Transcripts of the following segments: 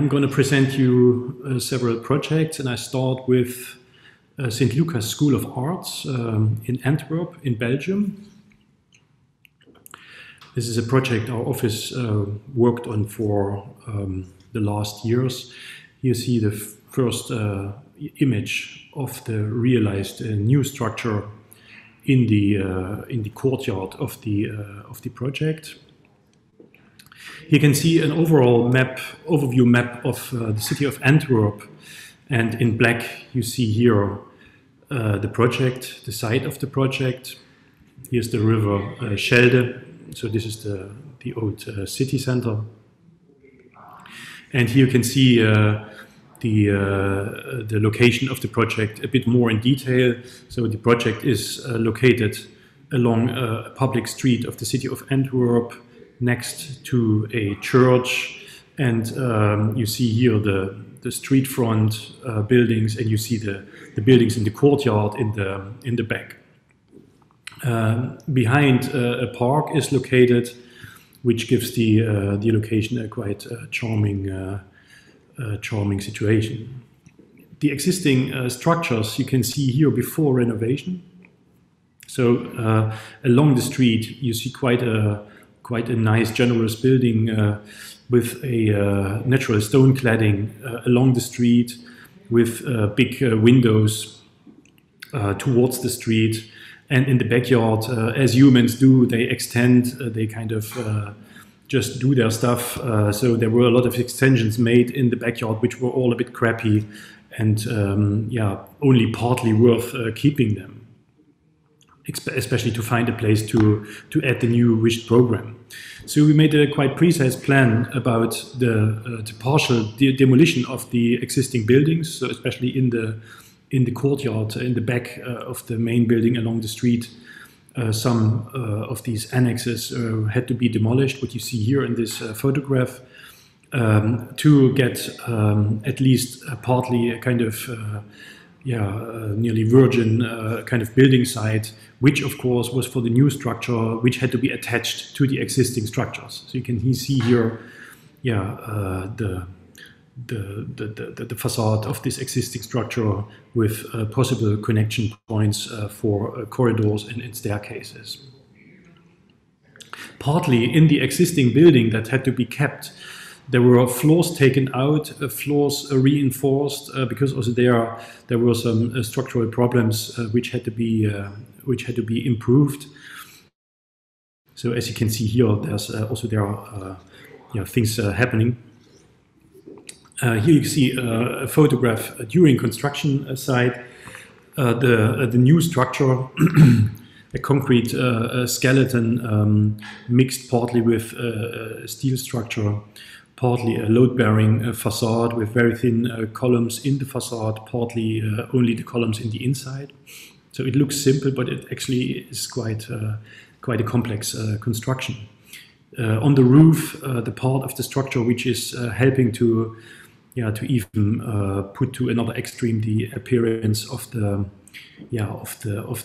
I'm going to present you several projects, and I start with St. Lucas School of Arts in Antwerp, in Belgium. This is a project our office worked on for the last years. You see the first image of the realized new structure in the courtyard of the project. You can see an overview map of the city of Antwerp, and in black you see here the project, the site of the project. Here's the river Schelde, so this is the old city center. And here you can see the location of the project a bit more in detail. So the project is located along a public street of the city of Antwerp, next to a church, and you see here the street front buildings, and you see the buildings in the courtyard in the back. Behind a park is located, which gives the location a quite charming situation. The existing structures you can see here before renovation. So along the street you see quite a nice generous building with a natural stone cladding along the street, with big windows towards the street. And in the backyard, as humans do, they extend, they kind of just do their stuff. So there were a lot of extensions made in the backyard, which were all a bit crappy and only partly worth keeping them, especially to find a place to add the new wished program. So we made a quite precise plan about the partial demolition of the existing buildings, so especially in the courtyard, in the back of the main building along the street. Some of these annexes had to be demolished, what you see here in this photograph, to get at least partly a kind of nearly virgin kind of building site, which of course was for the new structure, which had to be attached to the existing structures. So you can see here, the facade of this existing structure with possible connection points for corridors and staircases. Partly in the existing building that had to be kept, there were floors taken out, floors reinforced, because also there were some structural problems which had to be improved. So as you can see here, there are things happening. Here you see a photograph during construction site. The new structure, a concrete skeleton mixed partly with a steel structure, partly a load-bearing facade with very thin columns in the facade, partly only the columns in the inside. So it looks simple, but it actually is quite a complex construction. On the roof, the part of the structure which is helping to even put to another extreme the appearance of the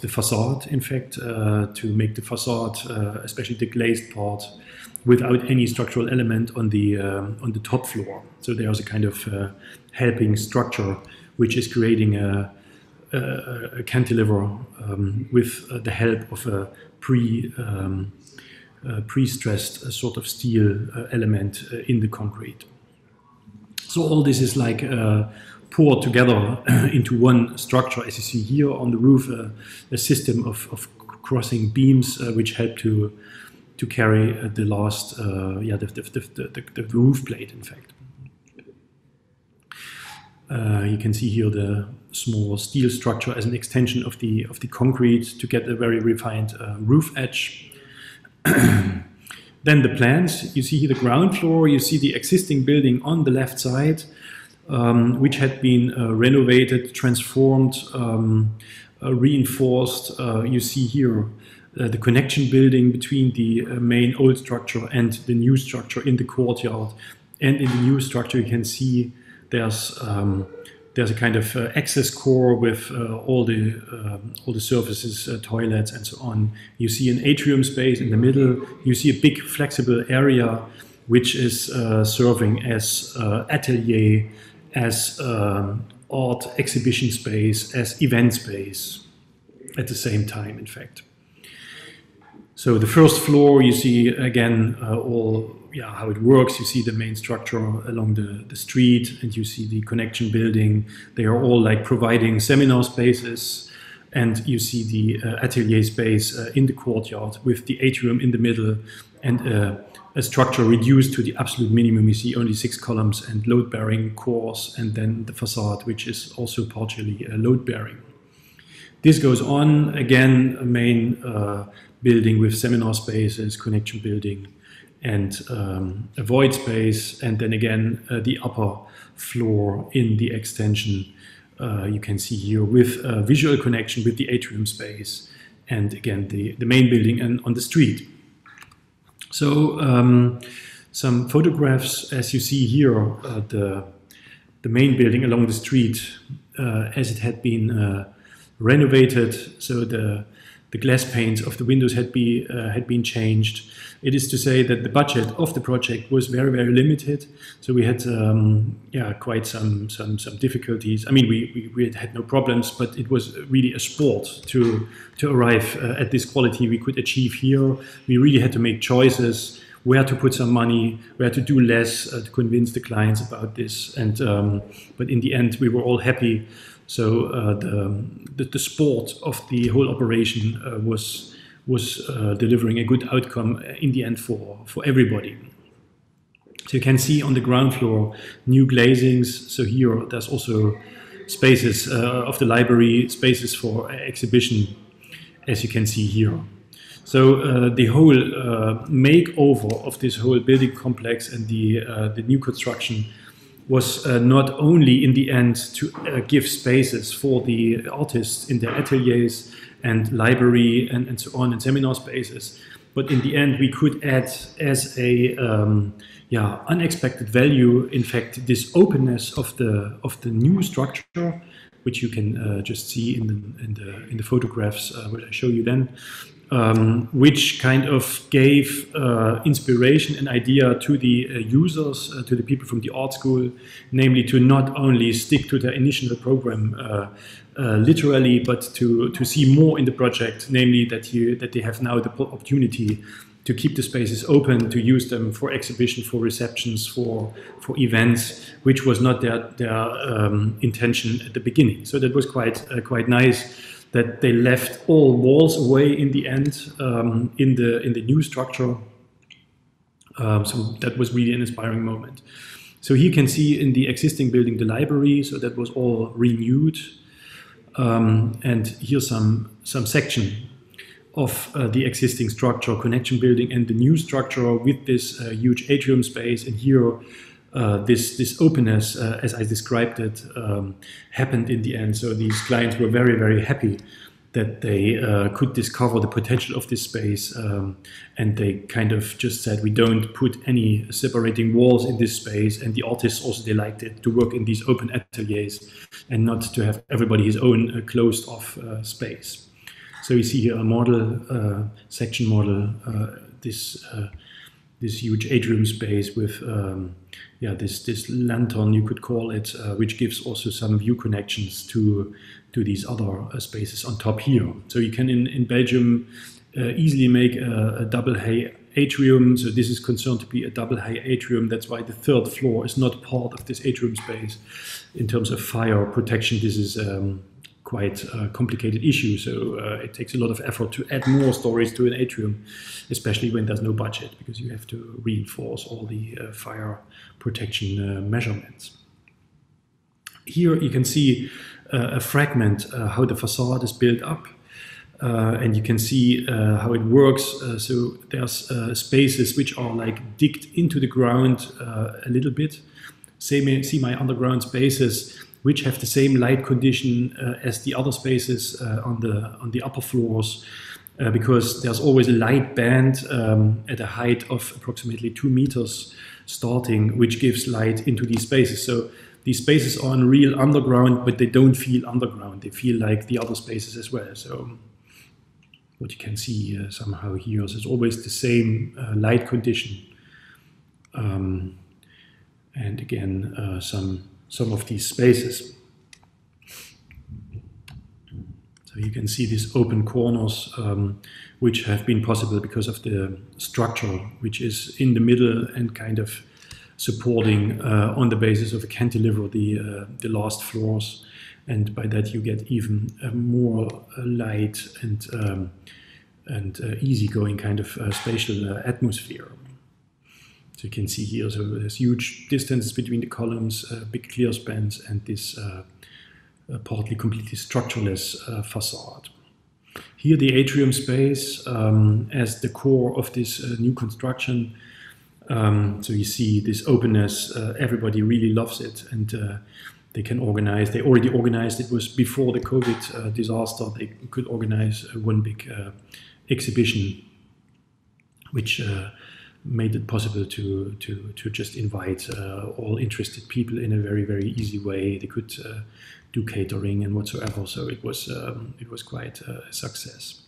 facade. In fact, to make the facade, especially the glazed part, without any structural element on the top floor. So there's a kind of helping structure which is creating a cantilever with the help of a pre-stressed sort of steel element in the concrete. So all this is like poured together into one structure, as you see here on the roof, a system of crossing beams which help to carry the last, the roof plate, in fact. You can see here the small steel structure as an extension of the concrete to get a very refined roof edge. Then the plans, you see here the ground floor, you see the existing building on the left side, which had been renovated, transformed, reinforced. You see here the connection building between the main old structure and the new structure in the courtyard. And in the new structure you can see there's a kind of access core with all the surfaces, toilets and so on. You see an atrium space in the middle. You see a big flexible area which is serving as atelier, as art exhibition space, as event space at the same time, in fact. So the first floor, you see again how it works. You see the main structure along the street, and you see the connection building. They are all like providing seminar spaces, and you see the atelier space in the courtyard with the atrium in the middle, and a structure reduced to the absolute minimum. You see only 6 columns and load-bearing cores, and then the facade, which is also partially load-bearing. This goes on, again, a main building with seminar spaces, connection building, and a void space, and then again the upper floor in the extension you can see here with visual connection with the atrium space, and again the main building and on the street. So some photographs, as you see here, the main building along the street as it had been renovated, so the glass panes of the windows had been changed. It is to say that the budget of the project was very, very limited. So we had quite some difficulties. I mean, we had no problems, but it was really a sport to arrive at this quality we could achieve here. We really had to make choices where to put some money, where to do less, to convince the clients about this. And but in the end, we were all happy. So the sport of the whole operation was delivering a good outcome in the end for everybody. So you can see on the ground floor new glazings. So here there's also spaces of the library, spaces for exhibition, as you can see here. So the whole makeover of this whole building complex and the new construction was not only in the end to give spaces for the artists in their ateliers and library and so on, and seminar spaces, but in the end we could add as a unexpected value, in fact, this openness of the new structure, which you can just see in the photographs which I show you then. Which kind of gave inspiration and idea to the users, to the people from the art school, namely to not only stick to their initial program literally, but to see more in the project, namely that they have now the opportunity to keep the spaces open, to use them for exhibition, for receptions, for events, which was not their intention at the beginning. So that was quite nice, that they left all walls away in the end in the new structure. So that was really an inspiring moment. So here you can see in the existing building the library, so that was all renewed. And here's some section of the existing structure, connection building, and the new structure with this huge atrium space. And here this openness, as I described it, happened in the end. So these clients were very, very happy that they could discover the potential of this space, and they kind of just said, we don't put any separating walls in this space. And the artists also, they liked it, to work in these open ateliers and not to have everybody his own closed off space. So you see here a model, section model, this huge atrium space with this lantern, you could call it, which gives also some view connections to these other spaces on top here. So you can in Belgium easily make a double hay atrium. So this is concerned to be a double hay atrium. That's why the third floor is not part of this atrium space. In terms of fire protection, this is quite a complicated issue, so it takes a lot of effort to add more stories to an atrium, especially when there's no budget, because you have to reinforce all the fire protection measurements. Here you can see a fragment, how the facade is built up, and you can see how it works. So there's spaces which are like digged into the ground a little bit, semi-underground spaces, which have the same light condition as the other spaces on the upper floors, because there's always a light band at a height of approximately 2 meters starting, which gives light into these spaces. So these spaces are in real underground, but they don't feel underground. They feel like the other spaces as well. So what you can see somehow here is it's always the same light condition and again, some of these spaces. So you can see these open corners, which have been possible because of the structure, which is in the middle and kind of supporting on the basis of a cantilever the last floors, and by that you get even more light and easygoing kind of spatial atmosphere. So you can see here, so there's huge distances between the columns, big clear spans, and this partly completely structureless facade. Here the atrium space as the core of this new construction. So you see this openness, everybody really loves it, and they can organize. They already organized, it was before the COVID disaster, they could organize one big exhibition, which made it possible to just invite all interested people in a very, very easy way. They could do catering and whatsoever, so it was quite a success.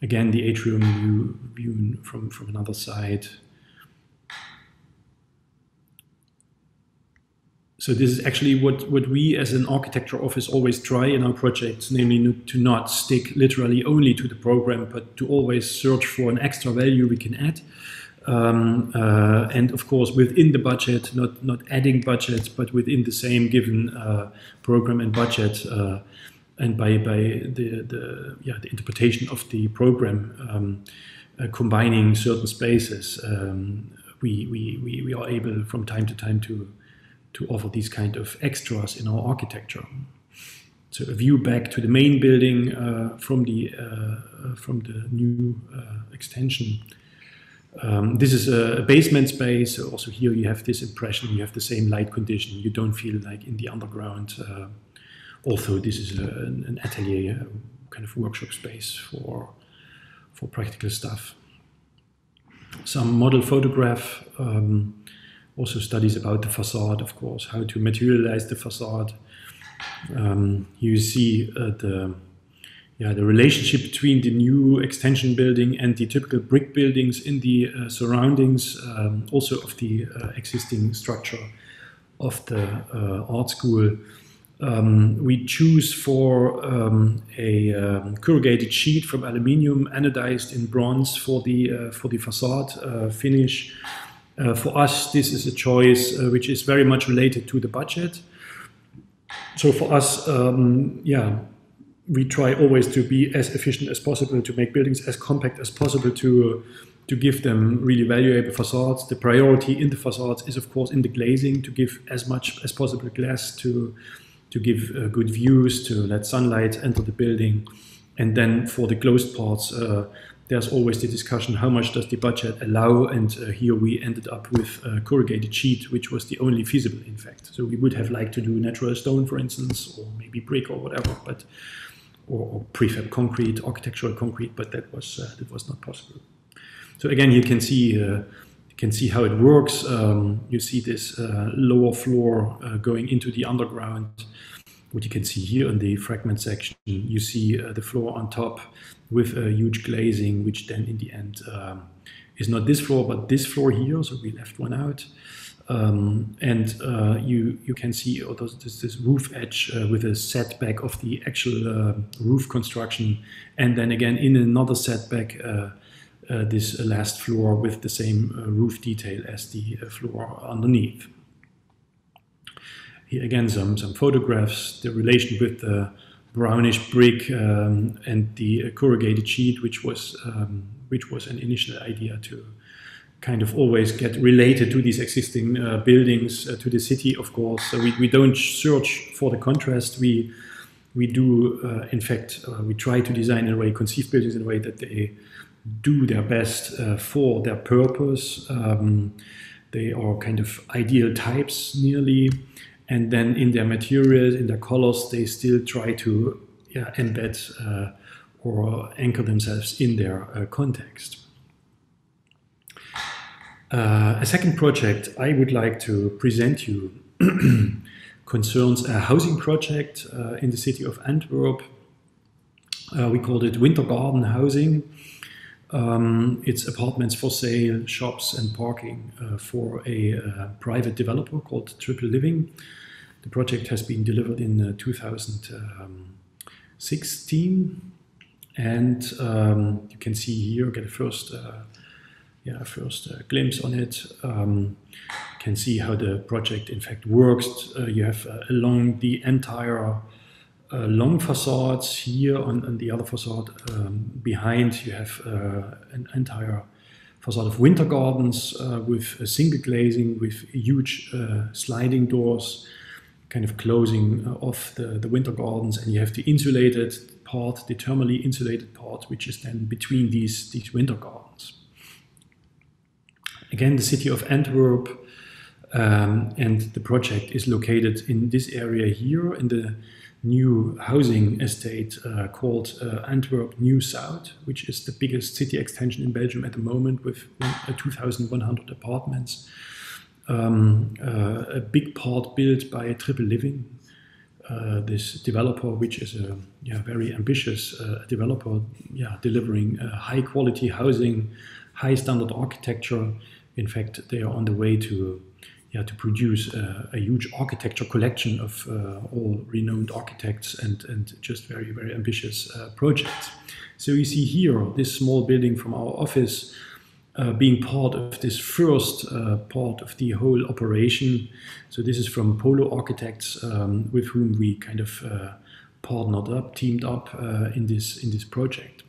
Again, the atrium view from another side. So this is actually what we as an architecture office always try in our projects, namely to not stick literally only to the program, but to always search for an extra value we can add. And of course within the budget, not adding budget, but within the same given program and budget, and by the interpretation of the program, combining certain spaces, we are able from time to time to offer these kind of extras in our architecture. So a view back to the main building from the new extension. This is a basement space. Also here you have this impression, you have the same light condition. You don't feel like in the underground. Although this is an atelier, kind of workshop space for practical stuff. Some model photograph, also studies about the facade, of course, how to materialize the facade. You see the relationship between the new extension building and the typical brick buildings in the surroundings, also of the existing structure of the art school. We choose for a corrugated sheet from aluminium anodized in bronze for the facade finish. For us, this is a choice which is very much related to the budget. So for us, we try always to be as efficient as possible, to make buildings as compact as possible, to give them really valuable facades. The priority in the facades is, of course, in the glazing, to give as much as possible glass to give good views, to let sunlight enter the building. And then for the closed parts, there's always the discussion, how much does the budget allow? And here we ended up with a corrugated sheet, which was the only feasible, in fact. So we would have liked to do natural stone, for instance, or maybe brick or whatever, but or prefab concrete, architectural concrete, but that was not possible. So again, you can see how it works. You see this lower floor going into the underground. What you can see here in the fragment section, you see the floor on top with a huge glazing, which then in the end is not this floor, but this floor here. So we left one out. You can see this roof edge with a setback of the actual roof construction, and then again in another setback this last floor with the same roof detail as the floor underneath. Here again some photographs, the relation with the brownish brick and the corrugated sheet, which was an initial idea to kind of always get related to these existing buildings, to the city, of course. So we don't search for the contrast. We do, in fact, we try to design in a way, conceive buildings in a way that they do their best for their purpose. They are kind of ideal types nearly. And then in their materials, in their colors, they still try to embed or anchor themselves in their context. A second project I would like to present you concerns a housing project in the city of Antwerp. We called it Winter Garden Housing. It's apartments for sale, shops and parking for a private developer called Triple Living. The project has been delivered in 2016, and you can see here, get a first glimpse on it. You can see how the project in fact works. You have along the entire long facades here on the other facade behind. You have an entire facade of winter gardens with a single glazing, with huge sliding doors, kind of closing off the winter gardens, and you have the insulated part, the thermally insulated part, which is then between these winter gardens. Again, the city of Antwerp, and the project is located in this area here in the new housing estate called Antwerp New South, which is the biggest city extension in Belgium at the moment with 2,100 apartments. A big part built by Triple Living, this developer, which is a very ambitious developer, delivering high quality housing, high standard architecture. In fact, they are on the way to produce a huge architecture collection of all renowned architects and just very, very ambitious projects. So you see here this small building from our office being part of this first part of the whole operation. So this is from Polo Architects, with whom we kind of partnered up, teamed up in this project.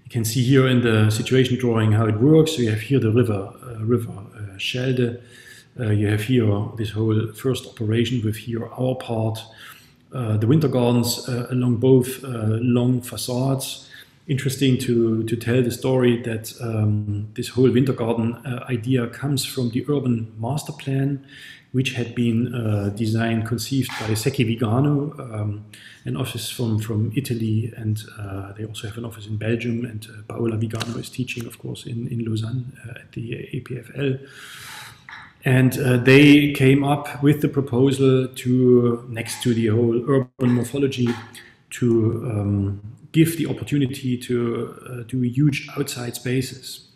You can see here in the situation drawing how it works. So you have here the river Schelde. You have here this whole first operation with here our part, the winter gardens along both long facades. Interesting to tell the story that this whole winter garden idea comes from the urban master plan, which had been designed, conceived by Secchi Vigano, an office from Italy, and they also have an office in Belgium, and Paola Vigano is teaching, of course, in Lausanne at the APFL. And they came up with the proposal to, next to the whole urban morphology, to give the opportunity to do huge outside spaces.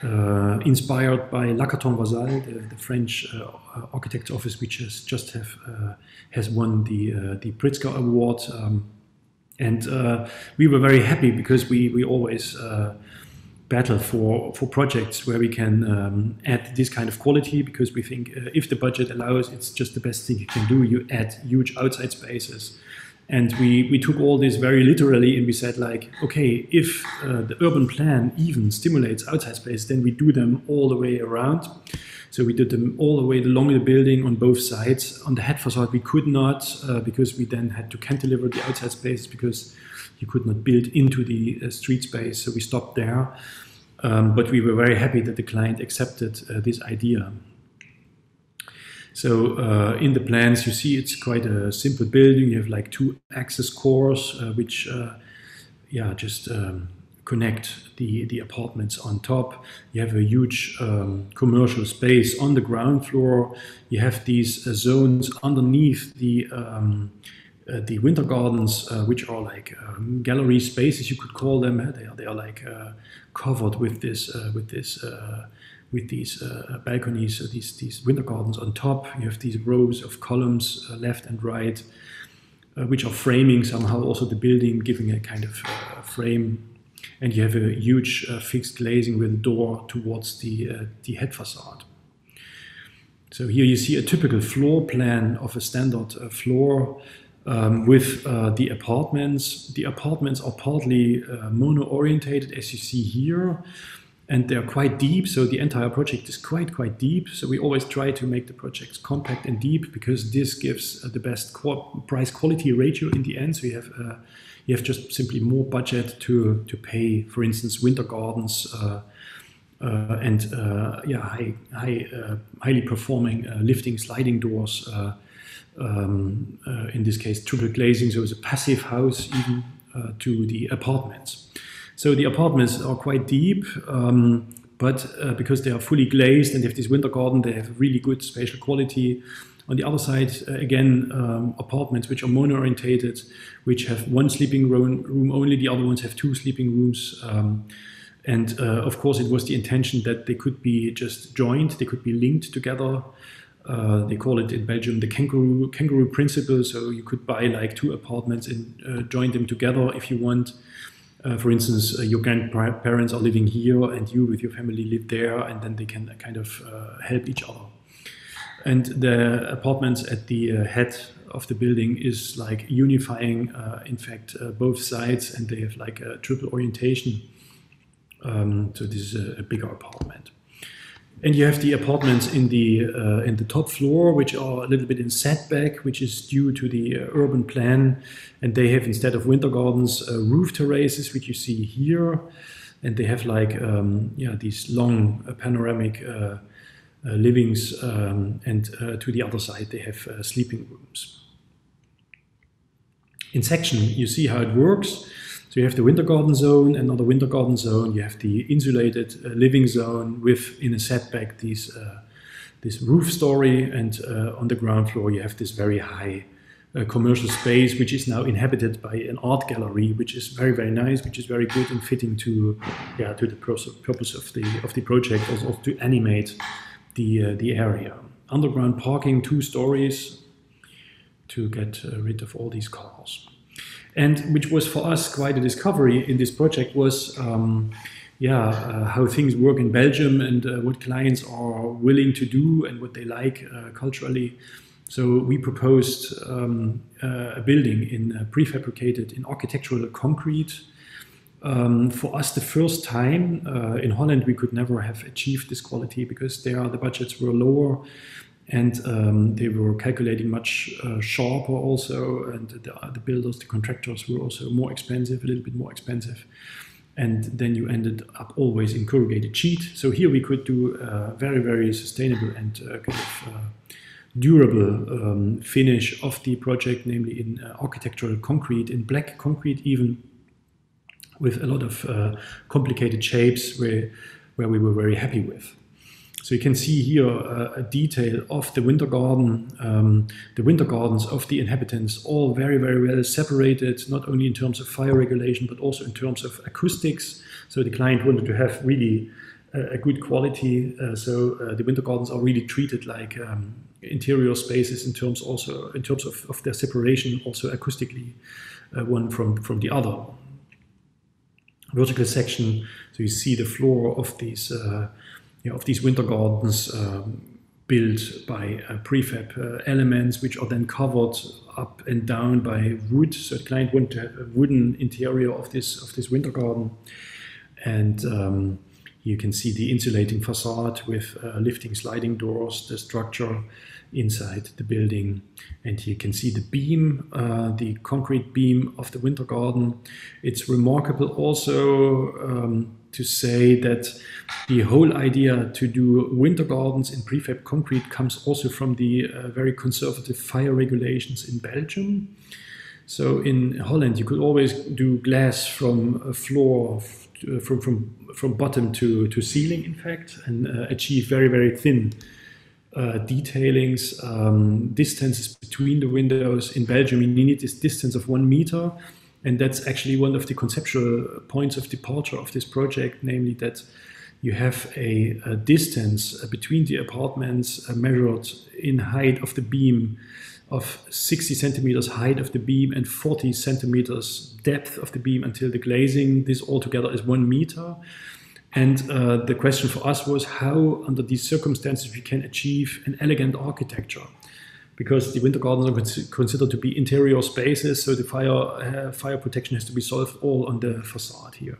Inspired by Lacaton Vassal, the French architect's office, which has won the Pritzker Award, and we were very happy because we always battle for projects where we can add this kind of quality, because we think if the budget allows, it's just the best thing you can do. You add huge outside spaces. And we took all this very literally, and we said, like, okay, if the urban plan even stimulates outside space, then we do them all the way around. So we did them all the way along the building on both sides. On the head facade, we could not, because we then had to cantilever the outside space because you could not build into the street space. So we stopped there. But we were very happy that the client accepted this idea. So in the plans, you see it's quite a simple building. You have like 2 access cores, which just connect the apartments on top. You have a huge commercial space on the ground floor. You have these zones underneath the winter gardens, which are like gallery spaces, you could call them. They are like covered with these balconies, these winter gardens on top. You have these rows of columns left and right, which are framing somehow also the building, giving a kind of frame. And you have a huge fixed glazing with a door towards the head facade. So here you see a typical floor plan of a standard floor with the apartments. The apartments are partly mono-orientated, as you see here. And they're quite deep, so the entire project is quite deep. So we always try to make the projects compact and deep, because this gives the best price-quality ratio in the end. So you have just simply more budget to pay, for instance, winter gardens and highly performing lifting sliding doors. In this case, triple glazing, so it's a passive house even to the apartments. So the apartments are quite deep, but because they are fully glazed and they have this winter garden, they have really good spatial quality. On the other side, again, apartments which are mono-orientated, which have one sleeping room only, the other ones have 2 sleeping rooms. And of course, it was the intention that they could be just joined, they could be linked together. They call it in Belgium the kangaroo principle. So you could buy like 2 apartments and join them together if you want. For instance, your grandparents are living here and you with your family live there, and then they can kind of help each other. And the apartments at the head of the building is like unifying, in fact, both sides, and they have like a triple orientation. So this is a bigger apartment. And you have the apartments in the top floor, which are a little bit in setback, which is due to the urban plan. And they have, instead of winter gardens, roof terraces, which you see here. And they have like these long panoramic livings, and to the other side they have sleeping rooms. In section, you see how it works. So you have the winter garden zone, another winter garden zone. You have the insulated living zone with, in a setback, this roof story, and on the ground floor you have this very high commercial space, which is now inhabited by an art gallery, which is very, very nice, which is very good and fitting to the purpose of the project, also to animate the area. Underground parking, 2 stories, to get rid of all these cars. And which was for us quite a discovery in this project was how things work in Belgium, and what clients are willing to do and what they like culturally. So we proposed a building in prefabricated in architectural concrete. For us, the first time in Holland, we could never have achieved this quality because there the budgets were lower, and they were calculating much sharper also, and the builders, the contractors were also more expensive, a little bit more expensive. And then you ended up always in corrugated sheet. So here we could do very, very sustainable and kind of durable finish of the project, namely in architectural concrete, in black concrete even, with a lot of complicated shapes where we were very happy with. So you can see here a detail of the winter garden, the winter gardens of the inhabitants, all very, very well separated, not only in terms of fire regulation, but also in terms of acoustics. So the client wanted to have really a good quality. So the winter gardens are really treated like interior spaces in terms of their separation, also acoustically, one from the other. Vertical section, so you see the floor of these winter gardens built by prefab elements, which are then covered up and down by wood. So the client wanted to have a wooden interior of this winter garden, and you can see the insulating facade with lifting sliding doors, the structure inside the building, and you can see the beam, the concrete beam of the winter garden. It's remarkable also to say that the whole idea to do winter gardens in prefab concrete comes also from the very conservative fire regulations in Belgium. So in Holland, you could always do glass from a floor, from bottom to ceiling, in fact, and achieve very, very thin detailings, distances between the windows. In Belgium, you need this distance of 1 meter. And that's actually one of the conceptual points of departure of this project, namely that you have a distance between the apartments measured in height of the beam of 60 centimeters height of the beam and 40 centimeters depth of the beam until the glazing. This altogether is 1 meter. And the question for us was how, under these circumstances, we can achieve an elegant architecture. Because the winter gardens are considered to be interior spaces, so the fire protection has to be solved all on the facade here.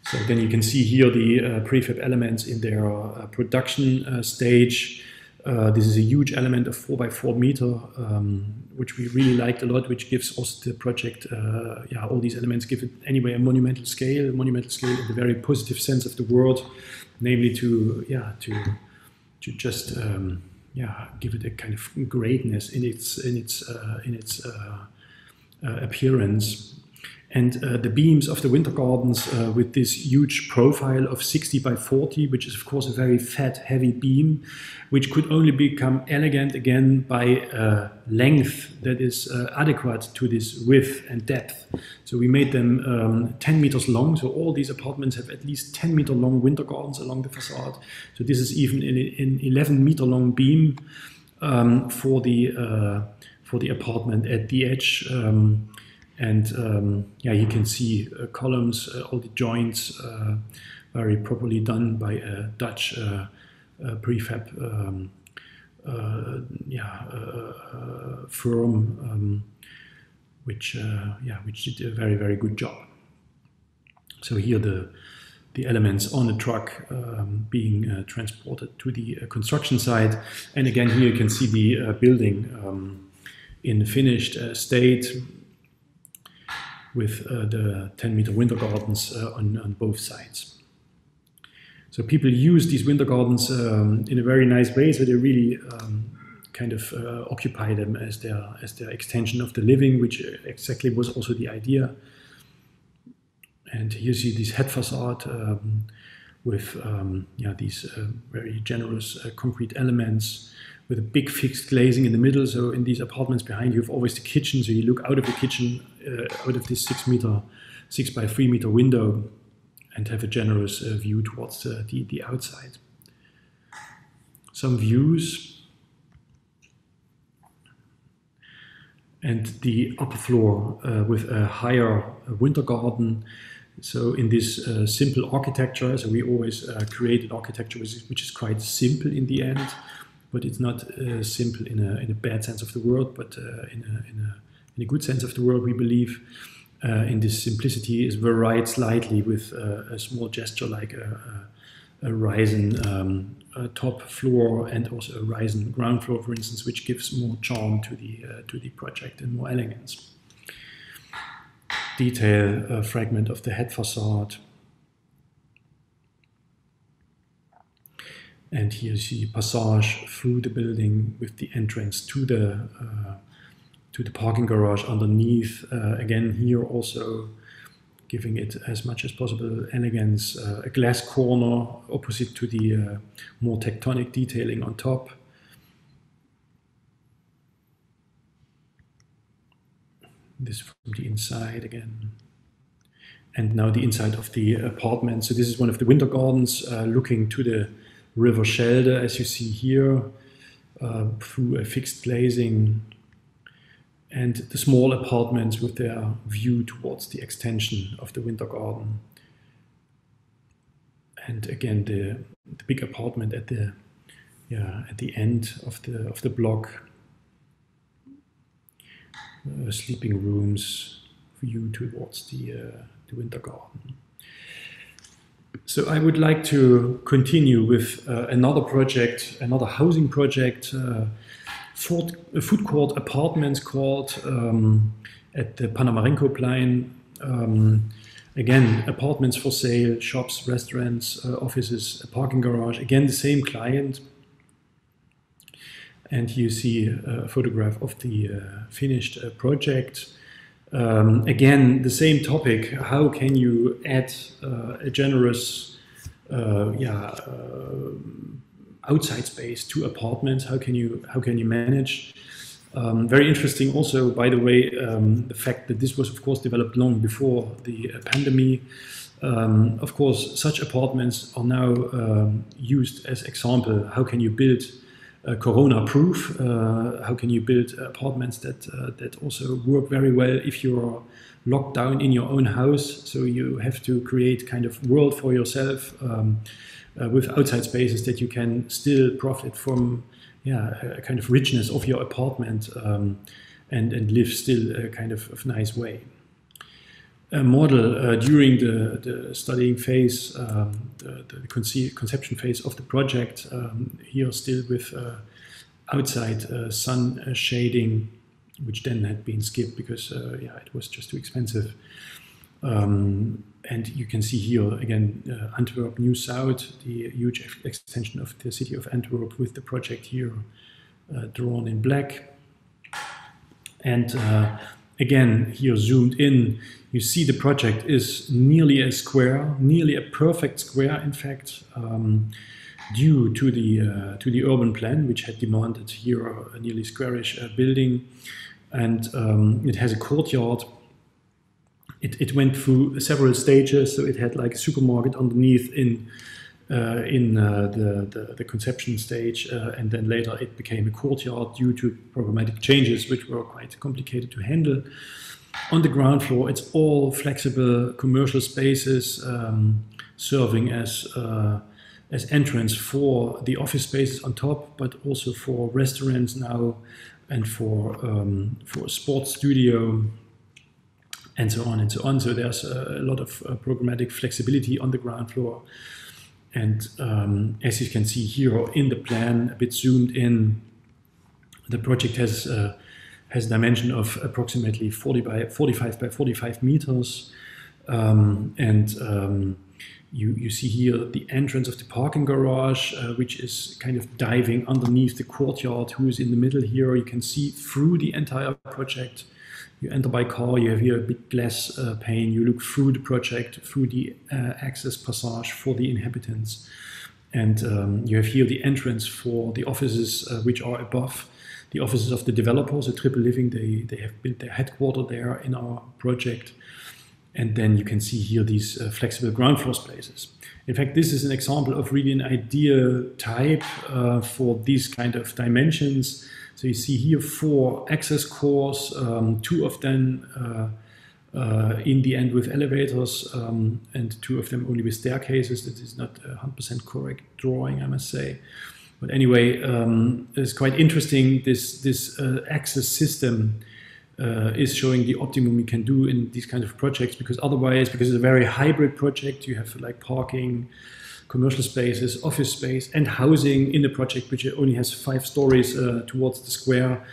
So then you can see here the prefab elements in their production stage. This is a huge element of 4 by 4 meter, which we really liked a lot, which gives also the project, all these elements give it anyway a monumental scale in the very positive sense of the word, namely to just give it a kind of greatness in its appearance. And the beams of the winter gardens with this huge profile of 60 by 40, which is of course a very fat, heavy beam, which could only become elegant again by length that is adequate to this width and depth. So we made them 10 meters long, so all these apartments have at least 10-meter long winter gardens along the facade. So this is even an 11-meter long beam for the apartment at the edge. Yeah, you can see columns, all the joints very properly done by a Dutch prefab firm, which did a very, very good job. So here the elements on the truck being transported to the construction site. And again, here you can see the building in finished state, with the 10-meter winter gardens on both sides. So people use these winter gardens in a very nice way, so they really kind of occupy them as their extension of the living, which exactly was also the idea. And here you see this head facade with these very generous concrete elements, with a big fixed glazing in the middle. So in these apartments behind you have always the kitchen, so you look out of the kitchen, out of this 6 by 3 meter window, and have a generous view towards the outside. Some views. And the upper floor with a higher winter garden. So in this simple architecture, so we always create an architecture which is quite simple in the end, but it's not simple in a bad sense of the word, but in a good sense of the word, we believe. In this simplicity is varied slightly with a small gesture like a Ryzen top floor and also a Ryzen ground floor, for instance, which gives more charm to the project and more elegance. Detail fragment of the head facade. And here you see passage through the building with the entrance to the parking garage underneath. Again, here also giving it as much as possible elegance. A glass corner opposite to the more tectonic detailing on top. This from the inside again. And now the inside of the apartment. So this is one of the winter gardens looking to the River Schelde, as you see here, through a fixed glazing, and the small apartments with their view towards the extension of the winter garden. And again, the big apartment at the end of the block. Sleeping rooms, view towards the winter garden. So I would like to continue with another project, another housing project, food court apartments called at the Panamarenko-Plein. Again, apartments for sale, shops, restaurants, offices, a parking garage. Again, the same client. And you see a photograph of the finished project. Again, the same topic. How can you add a generous outside space to apartments? How can you manage? Very interesting also, by the way, the fact that this was of course developed long before the pandemic. Of course, such apartments are now used as example. How can you build Corona-proof? How can you build apartments that also work very well if you're locked down in your own house? So you have to create kind of world for yourself with outside spaces that you can still profit from, a kind of richness of your apartment and live still a kind of nice way. A model during the studying phase, the conception phase of the project, here still with outside sun shading, which then had been skipped because it was just too expensive. And you can see here again Antwerp New South, the huge extension of the city of Antwerp with the project here drawn in black. And again, here zoomed in, you see the project is nearly a square, nearly a perfect square, in fact, due to the urban plan, which had demanded here a nearly squarish building. And it has a courtyard. It went through several stages, so it had like a supermarket underneath in the conception stage, and then later it became a courtyard due to programmatic changes, which were quite complicated to handle. On the ground floor, it's all flexible commercial spaces, serving as entrance for the office spaces on top, but also for restaurants now, and for a sports studio, and so on and so on. So there's a lot of programmatic flexibility on the ground floor. And as you can see here in the plan, a bit zoomed in, the project has a dimension of approximately 45 by 45 meters. You see here the entrance of the parking garage, which is kind of diving underneath the courtyard, who is in the middle here. You can see through the entire project. You enter by car, you have here a big glass pane. You look through the project, through the access passage for the inhabitants. And you have here the entrance for the offices, which are above the offices of the developers. So Triple Living, they have built their headquarters there in our project. And then you can see here these flexible ground floor spaces. In fact, this is an example of really an ideal type for these kind of dimensions. So you see here 4 access cores, 2 of them in the end with elevators, and 2 of them only with staircases. That is not a 100% correct drawing, I must say. But anyway, it's quite interesting. This access system is showing the optimum we can do in these kind of projects, because otherwise, because it's a very hybrid project, you have like parking, commercial spaces, office space, and housing in the project, which only has 5 stories towards the square.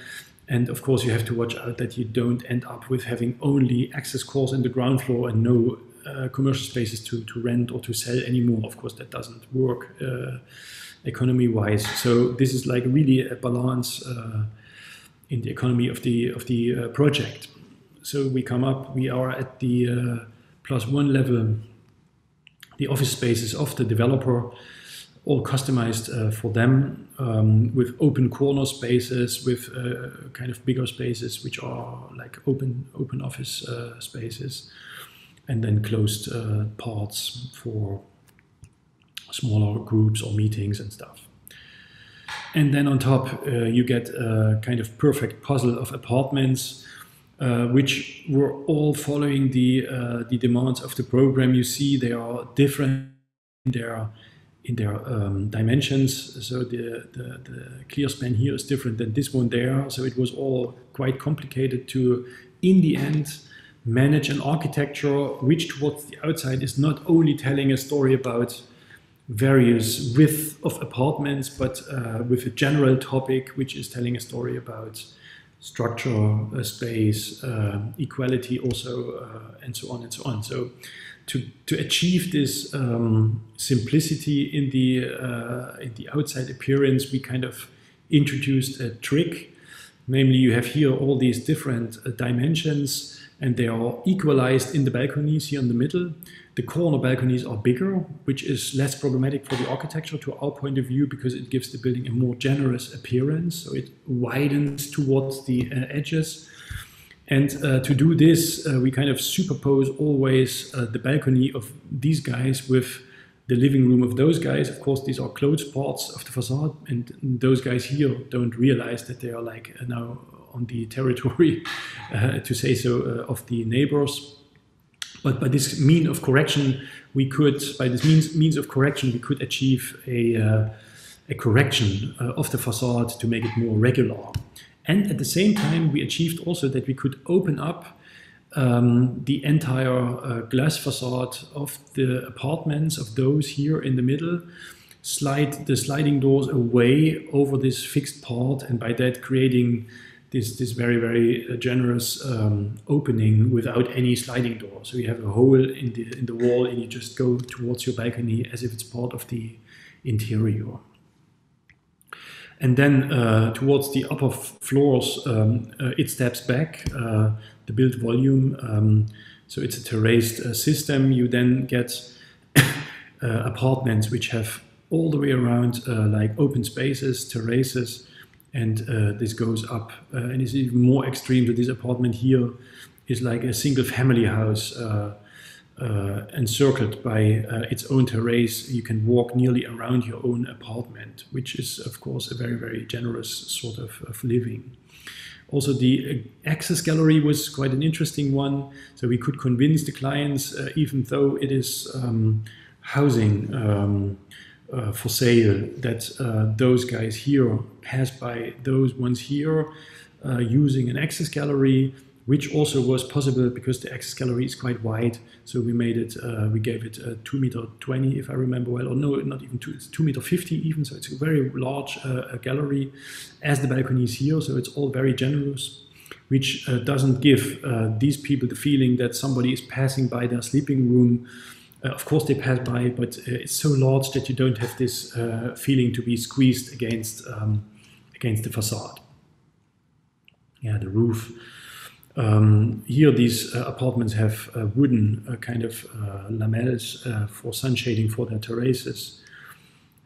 And of course, you have to watch out that you don't end up with having only access cores in the ground floor and no commercial spaces to rent or to sell anymore. Of course, that doesn't work economy-wise. So this is like really a balance in the economy of the project. So we are at the +1 level. The office spaces of the developer, all customized for them, with open corner spaces, with kind of bigger spaces, which are like open office spaces, and then closed parts for smaller groups or meetings and stuff. And then on top, you get a kind of perfect puzzle of apartments, which were all following the demands of the program. You see they are different in their dimensions. So the clear span here is different than this one there. So it was all quite complicated to, in the end, manage an architecture which towards the outside is not only telling a story about various width of apartments, but with a general topic which is telling a story about structure, space, equality also, and so on and so on. So to achieve this simplicity in the outside appearance, we kind of introduced a trick. Namely, you have here all these different dimensions, and they are equalized in the balconies here in the middle. The corner balconies are bigger, which is less problematic for the architecture to our point of view, because it gives the building a more generous appearance. So it widens towards the edges. And to do this, we kind of superpose always the balcony of these guys with the living room of those guys. Of course, these are closed parts of the facade, and those guys here don't realize that they are like now on the territory, to say so, of the neighbors. But by this means of correction, we could achieve a correction of the facade to make it more regular. And at the same time, we achieved also that we could open up the entire glass facade of the apartments, of those here in the middle, slide the sliding doors away over this fixed part, and by that creating this very, very generous opening without any sliding door. So you have a hole in the wall, and you just go towards your balcony as if it's part of the interior. And then towards the upper floors, it steps back, the built volume. So it's a terraced system. You then get apartments which have all the way around like open spaces, terraces, and this goes up and is even more extreme. So this apartment here is like a single family house encircled by its own terrace. You can walk nearly around your own apartment, which is of course a very, very generous sort of living. Also, the access gallery was quite an interesting one. So we could convince the clients, even though it is housing for sale, that those guys here pass by those ones here using an access gallery, which also was possible because the access gallery is quite wide. So we made it, we gave it 2.20 meters, if I remember well, or no, not even two, it's 2.50 meters even. So it's a very large gallery as the balconies here. So it's all very generous, which doesn't give these people the feeling that somebody is passing by their sleeping room. Of course they pass by, but it's so large that you don't have this feeling to be squeezed against the facade. Yeah, the roof. Here these apartments have wooden kind of lamelles for sun shading for their terraces.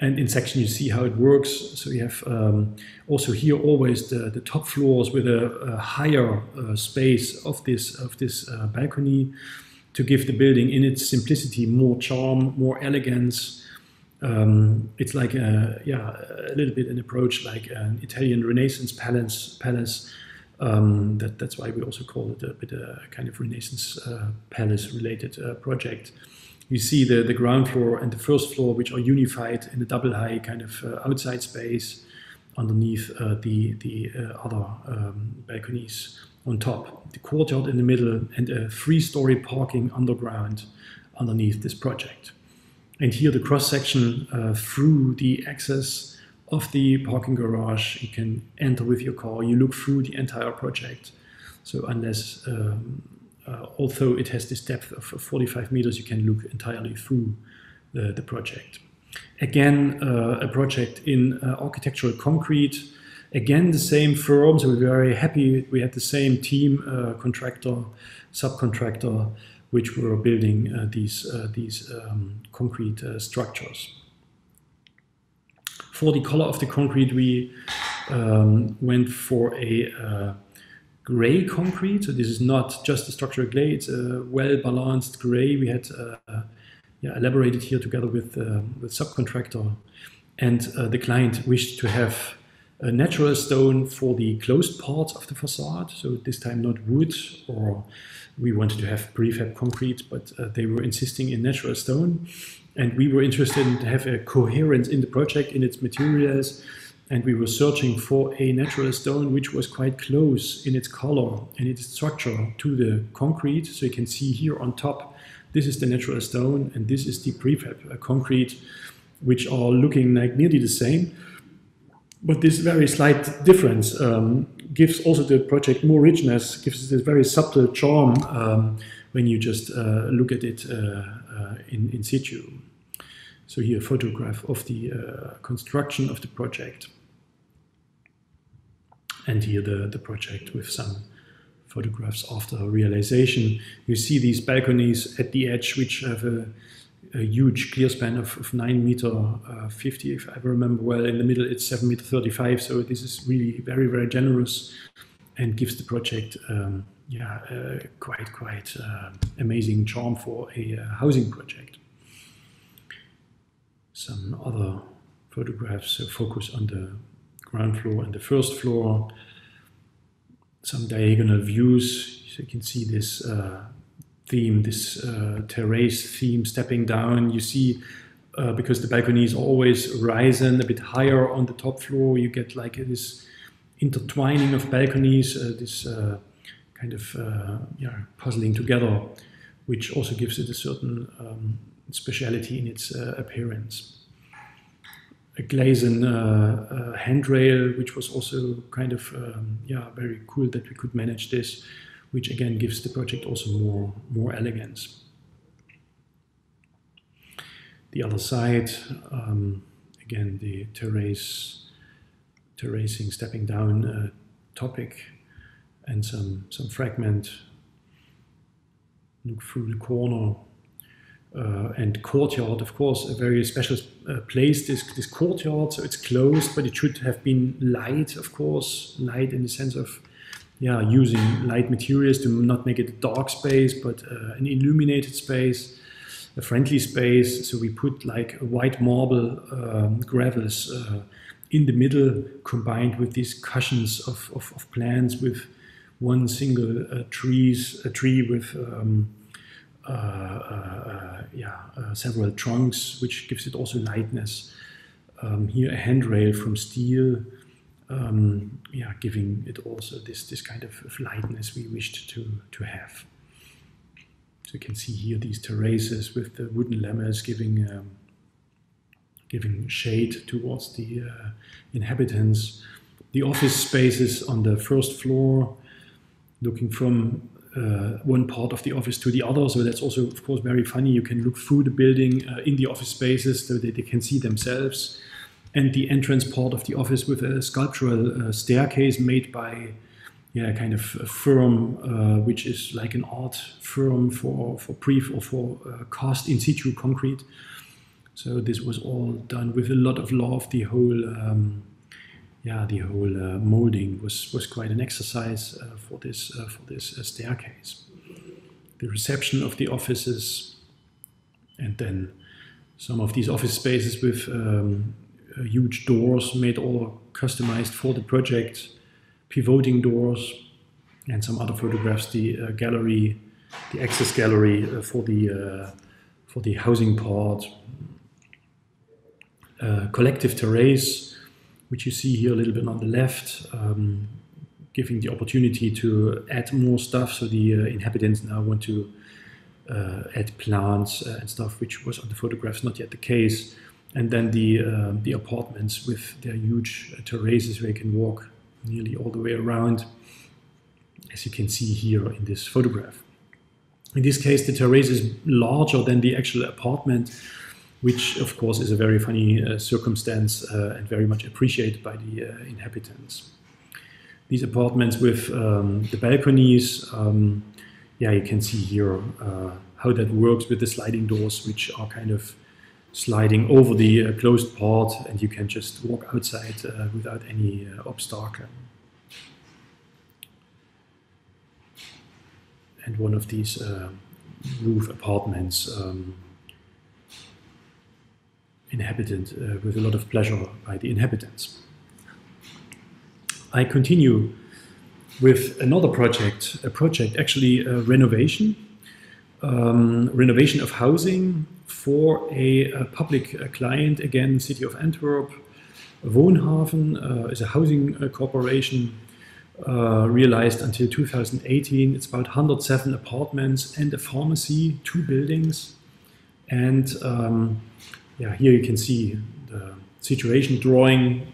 And in section you see how it works. So you have also here always the top floors with a higher space of this balcony to give the building in its simplicity more charm, more elegance. It's like a little bit an approach like an Italian Renaissance palace. That's why we also call it a bit a kind of Renaissance palace-related project. You see the ground floor and the first floor, which are unified in a double high kind of outside space underneath the other balconies on top. The courtyard in the middle and a 3-story parking underground underneath this project. And here the cross-section through the access of the parking garage, you can enter with your car, you look through the entire project. So unless, although it has this depth of 45 meters, you can look entirely through the project. Again, a project in architectural concrete. Again, the same firm, so we're very happy we had the same team, contractor, subcontractor, which were building these concrete structures. For the color of the concrete, we went for a gray concrete. So this is not just a structural gray, it's a well-balanced gray. We had elaborated here together with subcontractor. And the client wished to have a natural stone for the closed parts of the facade. So this time not wood, or we wanted to have prefab concrete, but they were insisting in natural stone. And we were interested in to have a coherence in the project, in its materials. And we were searching for a natural stone which was quite close in its color and its structure to the concrete. So you can see here on top, this is the natural stone and this is the prefab concrete, which are looking like nearly the same. But this very slight difference gives also the project more richness, gives this very subtle charm when you just look at it in situ. So here a photograph of the construction of the project. And here the project with some photographs after realization. You see these balconies at the edge, which have a huge clear span of 9.50 meters, if I remember well. In the middle it's 7.35 meters, so this is really very, very generous and gives the project quite amazing charm for a housing project. Some other photographs focus on the ground floor and the first floor. Some diagonal views, so you can see this theme, this terrace theme stepping down. You see, because the balconies always risen a bit higher on the top floor, you get like this intertwining of balconies, this kind of puzzling together, which also gives it a certain speciality in its appearance. A glazed handrail, which was also kind of very cool that we could manage this, which again gives the project also more elegance. The other side, again the terrace terracing, stepping down topic, and some fragment. Look through the corner. And courtyard, of course, a very special place, this courtyard. So it's closed, but it should have been light, of course. Light in the sense of, yeah, using light materials to not make it a dark space, but an illuminated space, a friendly space. So we put like a white marble gravels in the middle, combined with these cushions of plants, with one single tree with several trunks, which gives it also lightness. Here a handrail from steel, giving it also this kind of lightness we wished to have. So you can see here these terraces with the wooden lamels giving shade towards the inhabitants. The office spaces on the first floor, looking from one part of the office to the other. So that's also, of course, very funny. You can look through the building in the office spaces so that they can see themselves. And the entrance part of the office with a sculptural staircase made by kind of a firm, which is like an art firm for cast in situ concrete. So this was all done with a lot of love. The whole molding was quite an exercise for this staircase. The reception of the offices, and then some of these office spaces with huge doors made all customized for the project, pivoting doors, and some other photographs. The gallery, the access gallery for the housing part, collective terrace, which you see here a little bit on the left, giving the opportunity to add more stuff. So the inhabitants now want to add plants and stuff, which was on the photographs not yet the case. And then the apartments with their huge terraces where you can walk nearly all the way around, as you can see here in this photograph. In this case, the terrace is larger than the actual apartment, which of course is a very funny circumstance and very much appreciated by the inhabitants. These apartments with the balconies, you can see here how that works with the sliding doors, which are kind of sliding over the closed part, and you can just walk outside without any obstacle. And one of these roof apartments inhabited with a lot of pleasure by the inhabitants. I continue with another project, actually renovation of housing for a public client, again, City of Antwerp. Woonhaven is a housing corporation realized until 2018. It's about 107 apartments and a pharmacy, 2 buildings. And here you can see the situation drawing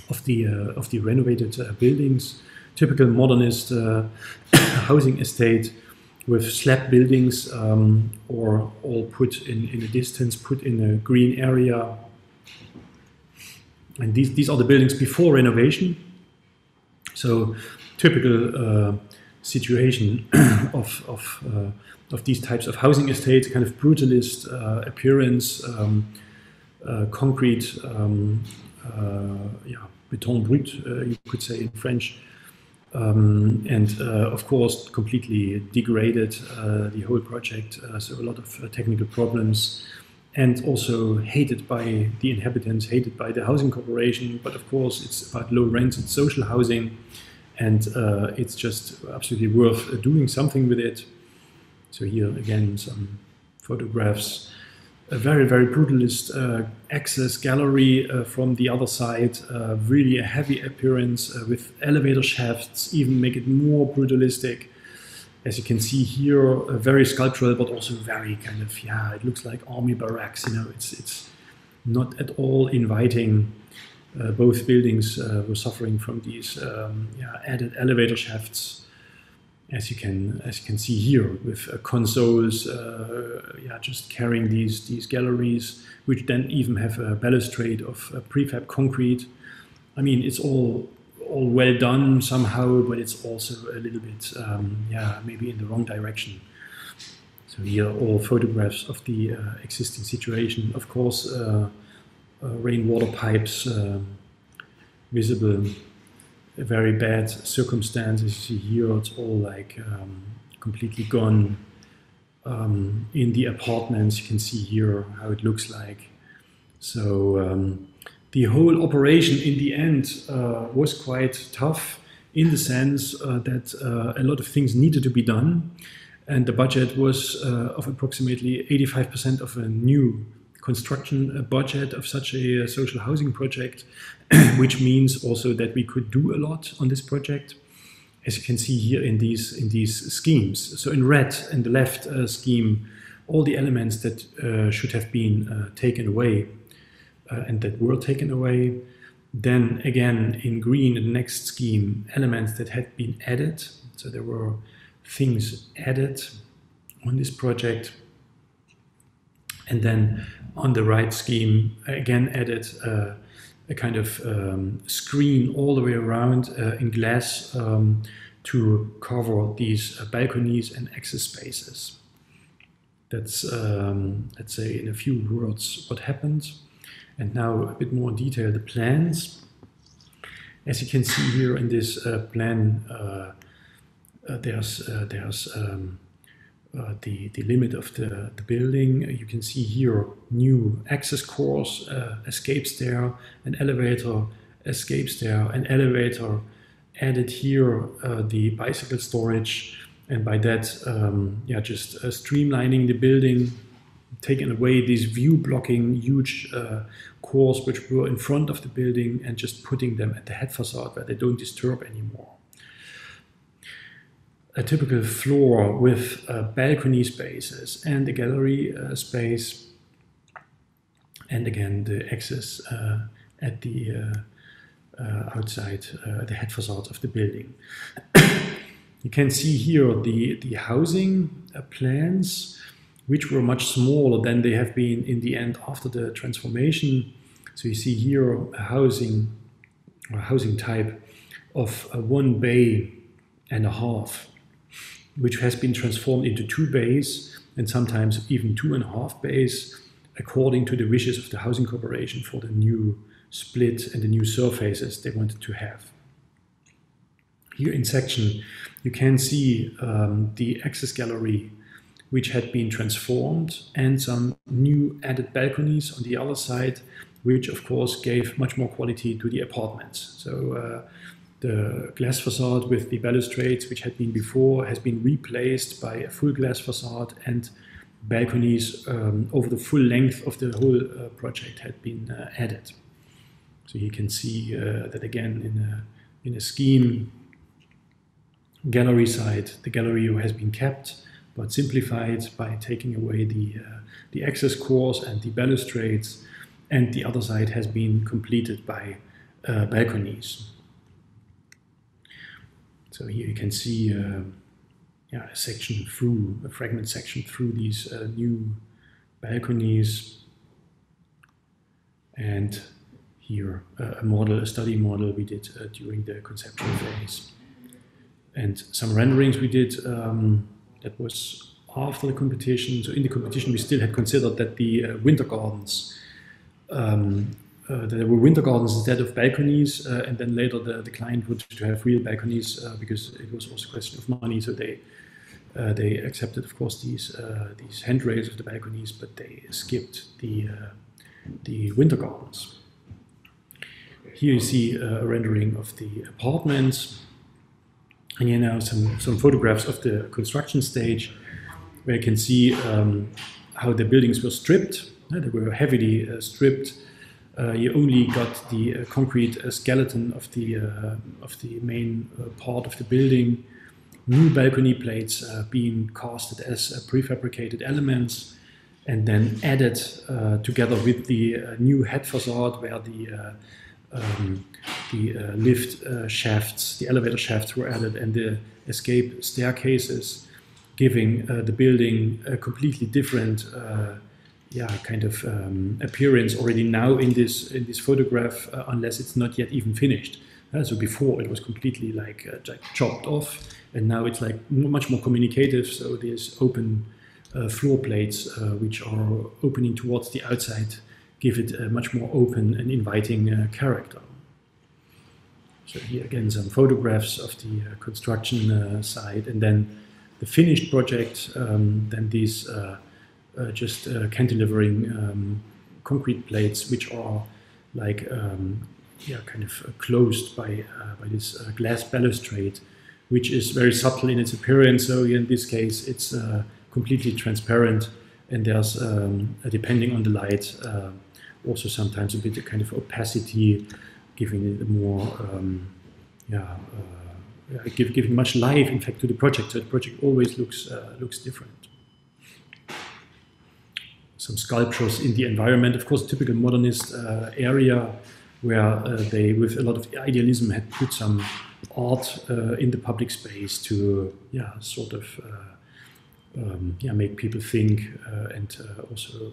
of the renovated buildings. Typical modernist housing estate with slab buildings, or all put in a distance, put in a green area. And these are the buildings before renovation. So typical situation of these types of housing estates, kind of brutalist appearance, concrete, béton brut, you could say in French. And of course, completely degraded, the whole project, so a lot of technical problems, and also hated by the inhabitants, hated by the housing corporation. But of course, it's about low rents, it's social housing, and it's just absolutely worth doing something with it. So here again, some photographs. A very, very brutalist access gallery from the other side, really a heavy appearance with elevator shafts, even make it more brutalistic. As you can see here, very sculptural, but also very kind of, it looks like army barracks, it's not at all inviting. Both buildings were suffering from these added elevator shafts. as you can see here, with consoles, just carrying these galleries, which then even have a balustrade of prefab concrete. I mean, it's all well done somehow, but it's also a little bit, maybe in the wrong direction. So here are all photographs of the existing situation. Of course, rainwater pipes visible. A very bad circumstances. You see here, it's all like completely gone. In the apartments, you can see here how it looks like. So the whole operation in the end was quite tough, in the sense that a lot of things needed to be done, and the budget was of approximately 85% of a new construction budget of such a social housing project, which means also that we could do a lot on this project, as you can see here in these schemes. So in red, in the left scheme, all the elements that should have been taken away and that were taken away. Then again in green, in the next scheme, elements that had been added. So there were things added on this project. And then on the right scheme, again added a kind of screen all the way around in glass to cover these balconies and access spaces. That's, let's say, in a few words, what happened. And now a bit more detail, the plans. As you can see here in this plan, there's the limit of the building. You can see here new access course, escape stair, an elevator, escape stair, an elevator, added here the bicycle storage, and by that just streamlining the building, taking away these view blocking huge cores which were in front of the building and just putting them at the head facade where they don't disturb anymore. A typical floor with balcony spaces and the gallery space, and again the access at the outside the head facade of the building. You can see here the housing plans, which were much smaller than they have been in the end after the transformation. So you see here a housing type of 1 bay and a half, which has been transformed into 2 bays and sometimes even 2.5 bays, according to the wishes of the housing corporation for the new split and the new surfaces they wanted to have. Here in section, you can see the access gallery, which had been transformed, and some new added balconies on the other side, which of course gave much more quality to the apartments. So the glass facade with the balustrades, which had been before, has been replaced by a full glass facade, and balconies over the full length of the whole project had been added. So you can see that again in a scheme. Gallery side, the gallery has been kept but simplified by taking away the access course and the balustrades, and the other side has been completed by balconies. So here you can see a section through, a fragment section through these new balconies, and here a study model we did during the conceptual phase. And some renderings we did that was after the competition. So in the competition we still had considered that the winter gardens, that there were winter gardens instead of balconies, and then later the client wanted to have real balconies because it was also a question of money. So they accepted, of course, these handrails of the balconies, but they skipped the winter gardens. Here you see a rendering of the apartments. And here now some photographs of the construction stage, where you can see how the buildings were stripped. They were heavily stripped. You only got the concrete skeleton of the main part of the building. New balcony plates being casted as prefabricated elements, and then added together with the new head facade, where the lift shafts, the elevator shafts were added, and the escape staircases, giving the building a completely different kind of appearance already now in this photograph, unless it's not yet even finished. So before it was completely like chopped off, and now it's like much more communicative. So there's open floor plates which are opening towards the outside, give it a much more open and inviting character. So here again some photographs of the construction site, and then the finished project. Then these just cantilevering concrete plates, which are like kind of closed by this glass balustrade, which is very subtle in its appearance. So in this case, it's completely transparent, and there's depending on the light, also sometimes a bit of kind of opacity, giving it a more giving much life, in fact, to the project. So the project always looks different. Some sculptures in the environment, of course, a typical modernist area where they, with a lot of idealism, had put some art in the public space to sort of make people think and also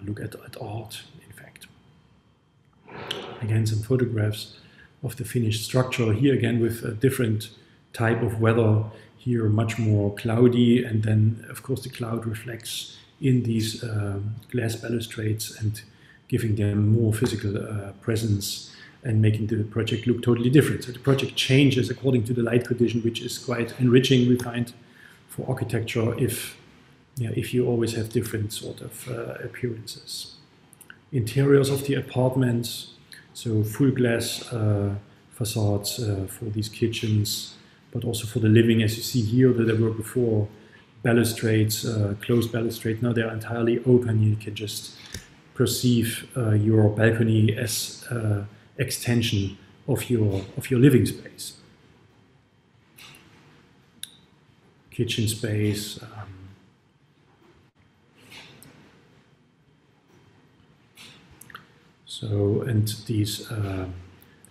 look at art, in fact. Again, some photographs of the finished structure, here again with a different type of weather, here much more cloudy, and then of course the cloud reflects in these glass balustrades and giving them more physical presence and making the project look totally different. So the project changes according to the light condition, which is quite enriching, we find, for architecture if you always have different sort of appearances. Interiors of the apartments, so full glass facades for these kitchens, but also for the living, as you see here, that there were before balustrades, closed balustrades. Now they're entirely open. You can just perceive your balcony as extension of your living space. Kitchen space. And these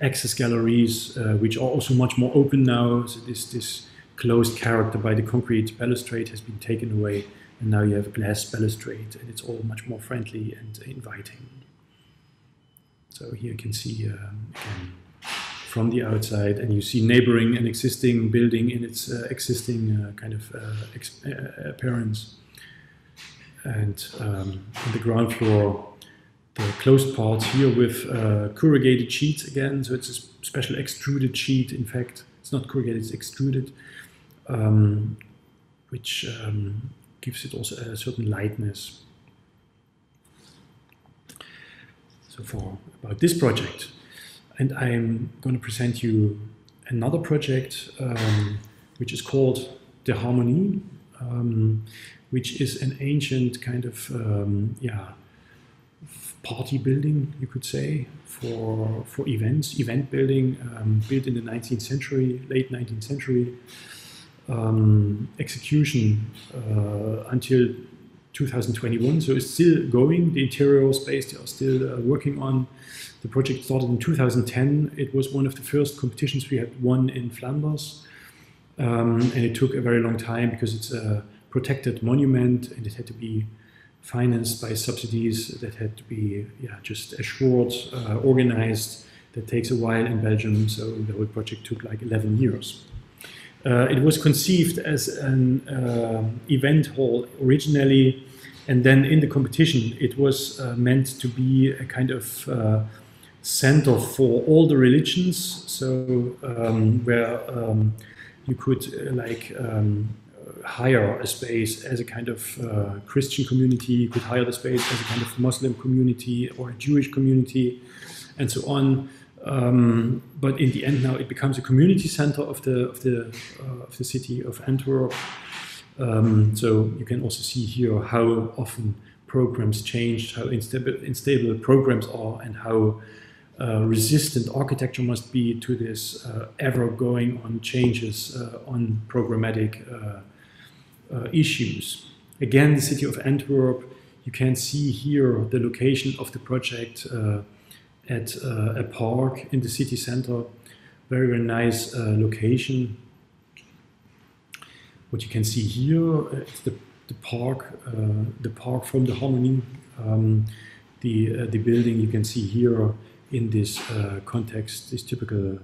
access galleries, which are also much more open now. So this closed character by the concrete balustrade has been taken away, and now you have a glass balustrade, and it's all much more friendly and inviting. So here you can see again from the outside, and you see neighboring an existing building in its existing kind of appearance. And on the ground floor, the closed parts here with corrugated sheets again. So it's a special extruded sheet. In fact, it's not corrugated, it's extruded, which gives it also a certain lightness. So about this project, and I'm going to present you another project which is called De Harmonie, which is an ancient kind of party building, you could say, for event building, built in the 19th century, late 19th century. Execution until 2021, so it's still going. The interior space they are still working on. The project started in 2010. It was one of the first competitions we had won in Flanders, and it took a very long time because it's a protected monument and it had to be financed by subsidies that had to be just assured, organized. That takes a while in Belgium, so the whole project took like 11 years. It was conceived as an event hall originally, and then in the competition it was meant to be a kind of center for all the religions, so where you could hire a space as a kind of Christian community, you could hire the space as a kind of Muslim community or a Jewish community, and so on. But in the end, now it becomes a community center of the city of Antwerp. So you can also see here how often programs changed, how unstable programs are, and how resistant architecture must be to this ever going on changes on programmatic issues. Again, the city of Antwerp, you can see here the location of the project. at a park in the city center. Very, very nice location. What you can see here is the park from the Harmonie. The building you can see here in this context, these typical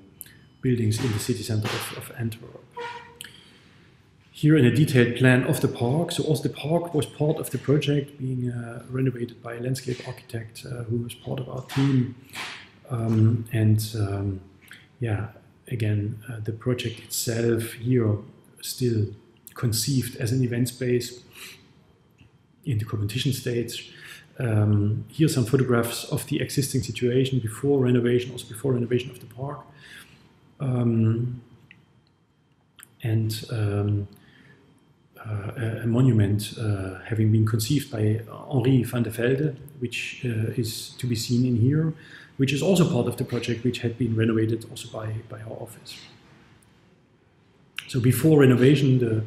buildings in the city center of Antwerp. Here in a detailed plan of the park. So also the park was part of the project, being renovated by a landscape architect who was part of our team. Yeah, again, the project itself here still conceived as an event space in the competition stage. Here are some photographs of the existing situation before renovation, also before renovation of the park. A monument having been conceived by Henri van der Velde, which is to be seen in here, which is also part of the project, which had been renovated also by our office. So before renovation, the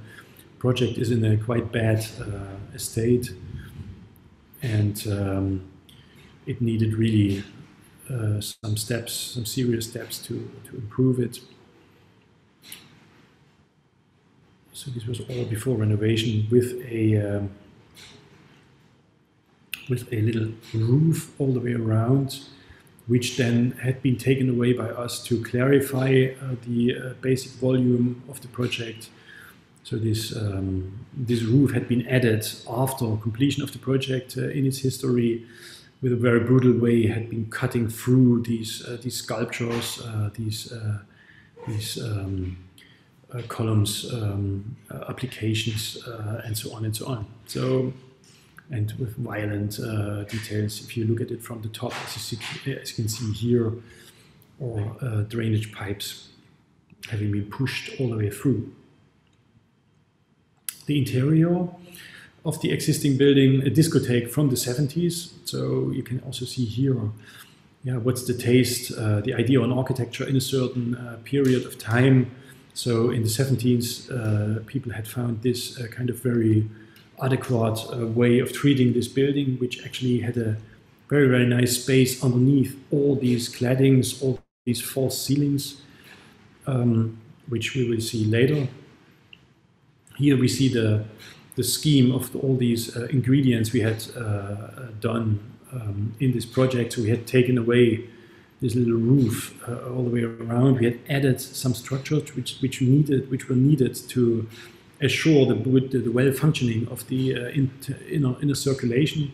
project is in a quite bad state, and it needed really some serious steps to improve it. So this was all before renovation, with a little roof all the way around, which then had been taken away by us to clarify the basic volume of the project. So this roof had been added after completion of the project in its history, with a very brutal way, had been cutting through these sculptures, these columns, applications, and so on and so on. So, and with violent details, if you look at it from the top, as you can see here, or drainage pipes having been pushed all the way through. The interior of the existing building, a discotheque from the 70s. So you can also see here, yeah, what's the taste, the idea on architecture in a certain period of time. So in the 70s, people had found this kind of very adequate way of treating this building, which actually had a very, very nice space underneath all these claddings, all these false ceilings, which we will see later. Here we see the scheme of all these ingredients we had done in this project. So we had taken away this little roof all the way around. We had added some structures which were needed to assure the well functioning of the inner circulation,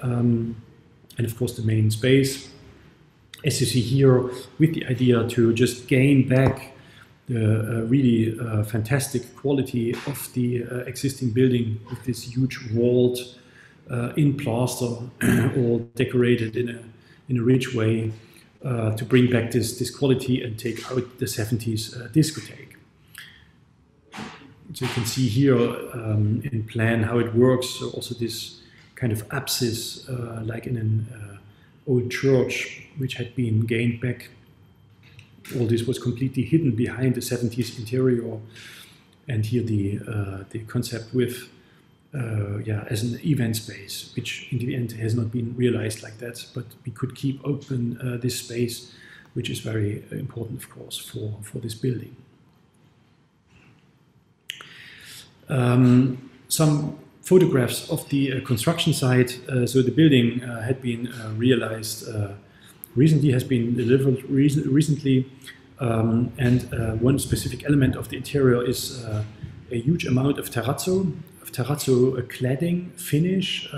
and of course the main space, as you see here, with the idea to just gain back the really fantastic quality of the existing building, with this huge vault in plaster, all decorated in a rich way, to bring back this quality and take out the 70s discotheque. So you can see here in plan how it works. So also this kind of apsis, like in an old church, which had been gained back. All this was completely hidden behind the 70s interior, and here the concept with as an event space, which in the end has not been realized like that, but we could keep open this space, which is very important, of course, for this building. Some photographs of the construction site. So the building had been realized recently, has been delivered recently, and one specific element of the interior is a huge amount of terrazzo cladding finish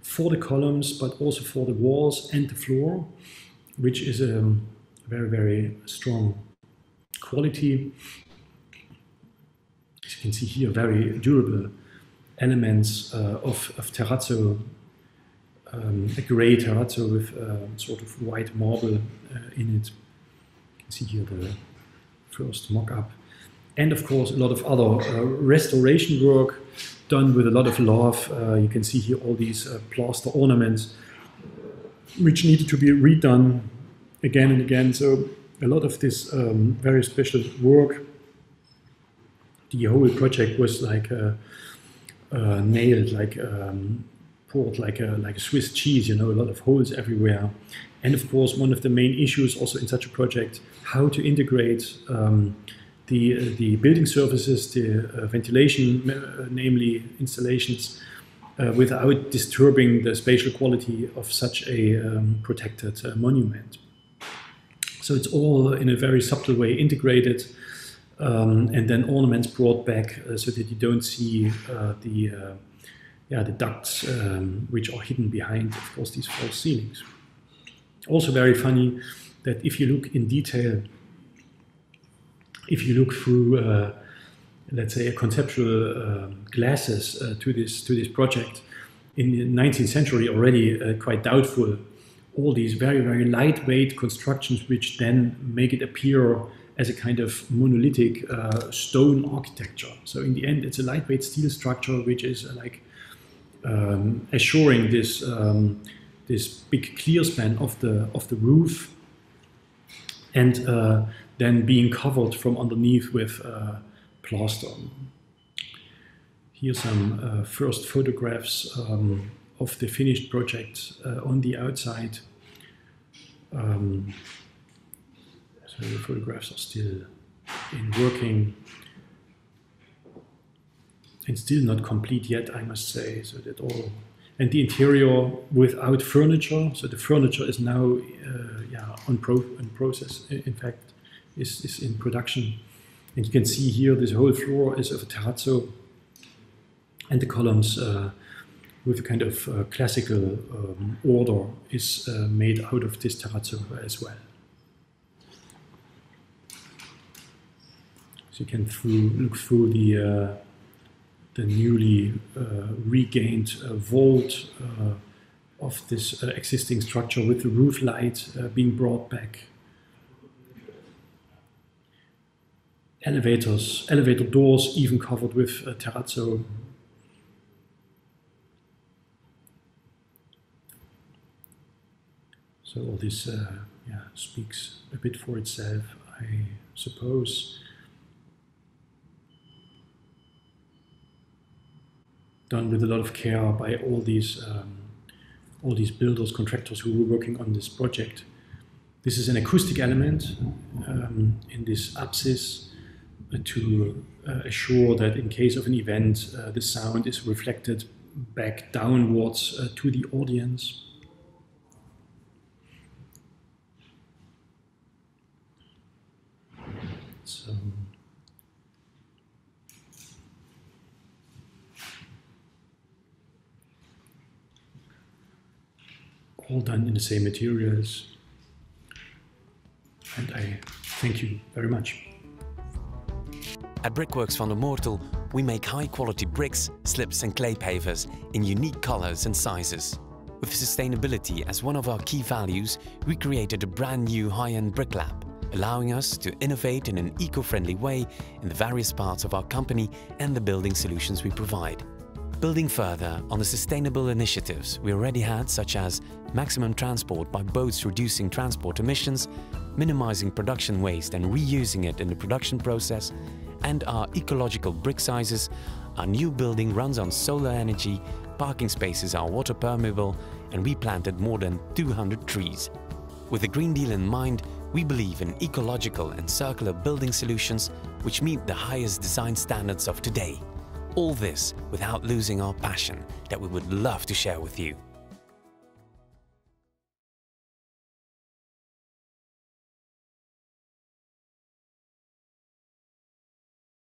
for the columns, but also for the walls and the floor, which is a very, very strong quality. As you can see here, very durable elements of terrazzo, a gray terrazzo with sort of white marble in it. You can see here the first mock-up. And of course, a lot of other restoration work done with a lot of love. You can see here all these plaster ornaments, which needed to be redone again and again. So a lot of this very special work. The whole project was like nailed, like poured like a Swiss cheese. You know, a lot of holes everywhere, And of course, one of the main issues also in such a project, how to integrate the building surfaces, the ventilation, namely installations, without disturbing the spatial quality of such a protected monument. So it's all in a very subtle way integrated, and then ornaments brought back so that you don't see the ducts which are hidden behind, of course, these false ceilings. Also very funny that if you look in detail, if you look through let's say a conceptual glasses to this project, in the 19th century already quite doubtful, all these very, very lightweight constructions which then make it appear as a kind of monolithic stone architecture. So in the end it's a lightweight steel structure which is like assuring this this big clear span of the roof, and then being covered from underneath with plaster. Here some first photographs of the finished project on the outside. So the photographs are still in working and still not complete yet, I must say. So that all, and the interior without furniture. So the furniture is now in process. In fact, is in production. And you can see here this whole floor is of a terrazzo, and the columns with a kind of classical order is made out of this terrazzo as well. So you can look through the newly regained vault of this existing structure with the roof light being brought back. Elevator doors even covered with terrazzo. So all this speaks a bit for itself, I suppose. Done with a lot of care by all these builders, contractors who were working on this project. This is an acoustic element in this apsis to assure that in case of an event, the sound is reflected back downwards to the audience. So, all done in the same materials, and I thank you very much. At Brickworks van der Moortel, we make high-quality bricks, slips and clay pavers in unique colors and sizes. With sustainability as one of our key values, we created a brand new high-end brick lab, allowing us to innovate in an eco-friendly way in the various parts of our company and the building solutions we provide. Building further on the sustainable initiatives we already had, such as maximum transport by boats reducing transport emissions, minimizing production waste and reusing it in the production process, and our ecological brick sizes, our new building runs on solar energy, parking spaces are water permeable, and we planted more than 200 trees. With the Green Deal in mind, we believe in ecological and circular building solutions which meet the highest design standards of today. All this without losing our passion that we would love to share with you.